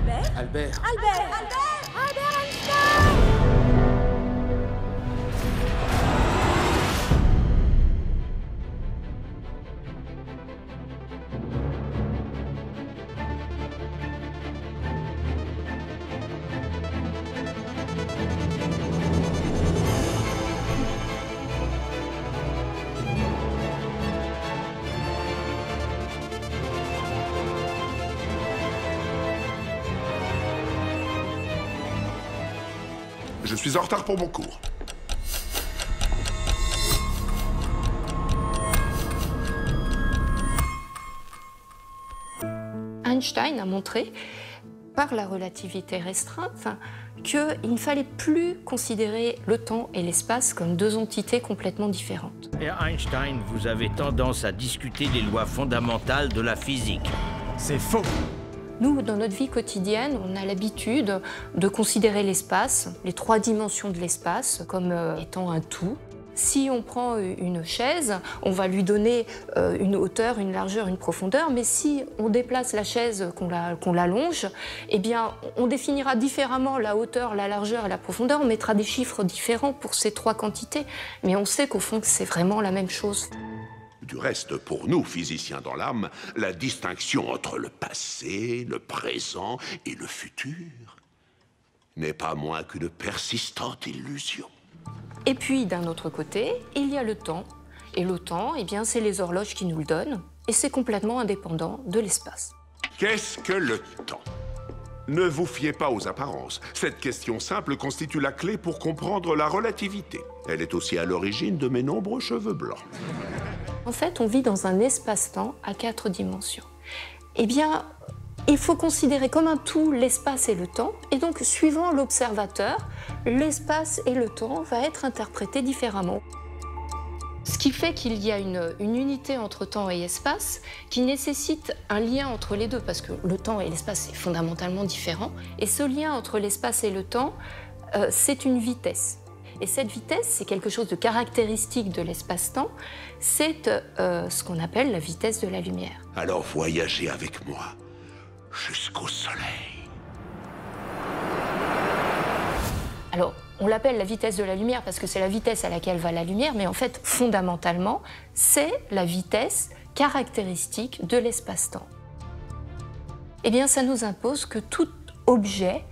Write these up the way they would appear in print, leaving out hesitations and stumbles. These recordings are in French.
Albert. Albert. Albert. Albert. Albert Einstein. Je suis en retard pour mon cours. Einstein a montré, par la relativité restreinte, qu'il ne fallait plus considérer le temps et l'espace comme deux entités complètement différentes. Et Einstein, vous avez tendance à discuter des lois fondamentales de la physique. C'est faux. Nous, dans notre vie quotidienne, on a l'habitude de considérer l'espace, les trois dimensions de l'espace, comme étant un tout. Si on prend une chaise, on va lui donner une hauteur, une largeur, une profondeur, mais si on déplace la chaise, qu'on l'allonge, eh bien, on définira différemment la hauteur, la largeur et la profondeur, on mettra des chiffres différents pour ces trois quantités, mais on sait qu'au fond, c'est vraiment la même chose. Du reste, pour nous, physiciens dans l'âme, la distinction entre le passé, le présent et le futur n'est pas moins qu'une persistante illusion. Et puis, d'un autre côté, il y a le temps. Et le temps, eh bien, c'est les horloges qui nous le donnent, et c'est complètement indépendant de l'espace. Qu'est-ce que le temps? Ne vous fiez pas aux apparences. Cette question simple constitue la clé pour comprendre la relativité. Elle est aussi à l'origine de mes nombreux cheveux blancs. En fait, on vit dans un espace-temps à 4 dimensions. Eh bien, il faut considérer comme un tout l'espace et le temps, et donc, suivant l'observateur, l'espace et le temps vont être interprétés différemment. Ce qui fait qu'il y a une unité entre temps et espace qui nécessite un lien entre les deux, parce que le temps et l'espace, c'est fondamentalement différent. Et ce lien entre l'espace et le temps, c'est une vitesse. Et cette vitesse, c'est quelque chose de caractéristique de l'espace-temps, c'est ce qu'on appelle la vitesse de la lumière. Alors voyagez avec moi jusqu'au soleil. Alors, on l'appelle la vitesse de la lumière parce que c'est la vitesse à laquelle va la lumière, mais en fait, fondamentalement, c'est la vitesse caractéristique de l'espace-temps. Eh bien, ça nous impose que tout objet,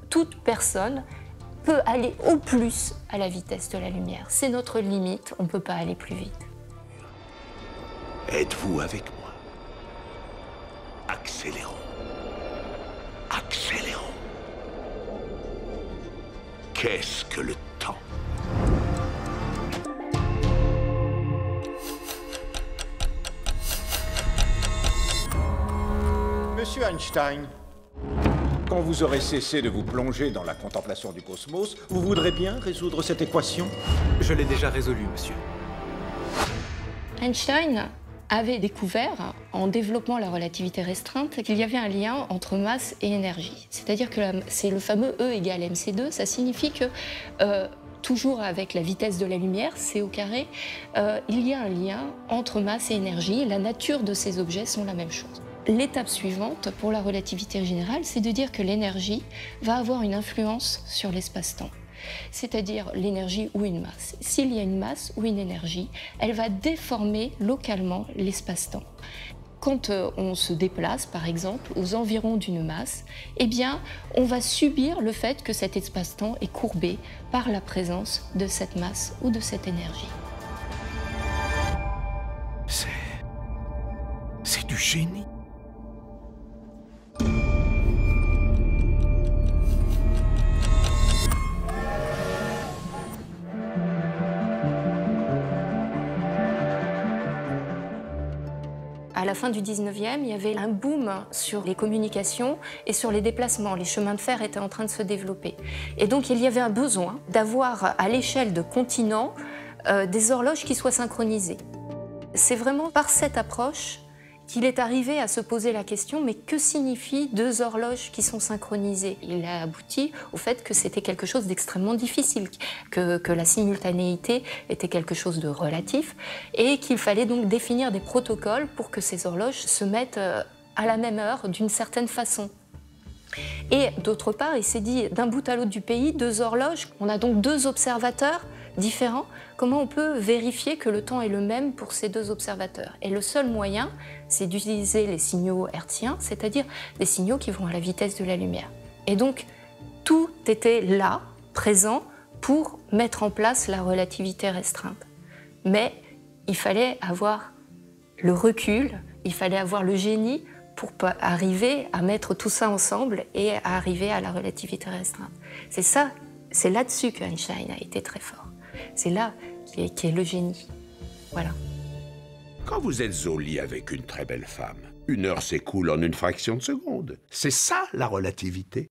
toute personne, peut aller au plus à la vitesse de la lumière. C'est notre limite, on ne peut pas aller plus vite. Êtes-vous avec moi? Accélérons. Accélérons. Qu'est-ce que le temps? Monsieur Einstein, quand vous aurez cessé de vous plonger dans la contemplation du cosmos, vous voudrez bien résoudre cette équation? Je l'ai déjà résolu, monsieur. Einstein avait découvert, en développant la relativité restreinte, qu'il y avait un lien entre masse et énergie. C'est-à-dire que c'est le fameux E égale mc2, ça signifie que, toujours avec la vitesse de la lumière, c au carré, il y a un lien entre masse et énergie. La nature de ces objets sont la même chose. L'étape suivante pour la relativité générale, c'est de dire que l'énergie va avoir une influence sur l'espace-temps. C'est-à-dire l'énergie ou une masse. S'il y a une masse ou une énergie, elle va déformer localement l'espace-temps. Quand on se déplace, par exemple, aux environs d'une masse, eh bien, on va subir le fait que cet espace-temps est courbé par la présence de cette masse ou de cette énergie. C'est du génie. À la fin du 19e, il y avait un boom sur les communications et sur les déplacements. Les chemins de fer étaient en train de se développer. Et donc, il y avait un besoin d'avoir, à l'échelle de continents, des horloges qui soient synchronisées. C'est vraiment par cette approche qu'il est arrivé à se poser la question, mais que signifient deux horloges qui sont synchronisées? Il a abouti au fait que c'était quelque chose d'extrêmement difficile, que la simultanéité était quelque chose de relatif, et qu'il fallait donc définir des protocoles pour que ces horloges se mettent à la même heure d'une certaine façon. Et d'autre part, il s'est dit, d'un bout à l'autre du pays, 2 horloges, on a donc 2 observateurs différents. Comment on peut vérifier que le temps est le même pour ces 2 observateurs? Et le seul moyen, c'est d'utiliser les signaux hertziens, c'est-à-dire des signaux qui vont à la vitesse de la lumière. Et donc, tout était là, présent, pour mettre en place la relativité restreinte. Mais il fallait avoir le recul, il fallait avoir le génie pour arriver à mettre tout ça ensemble et à arriver à la relativité restreinte. C'est ça, c'est là-dessus que Einstein a été très fort. C'est là qui est le génie. Voilà. Quand vous êtes au lit avec une très belle femme, 1 heure s'écoule en une fraction de seconde. C'est ça la relativité.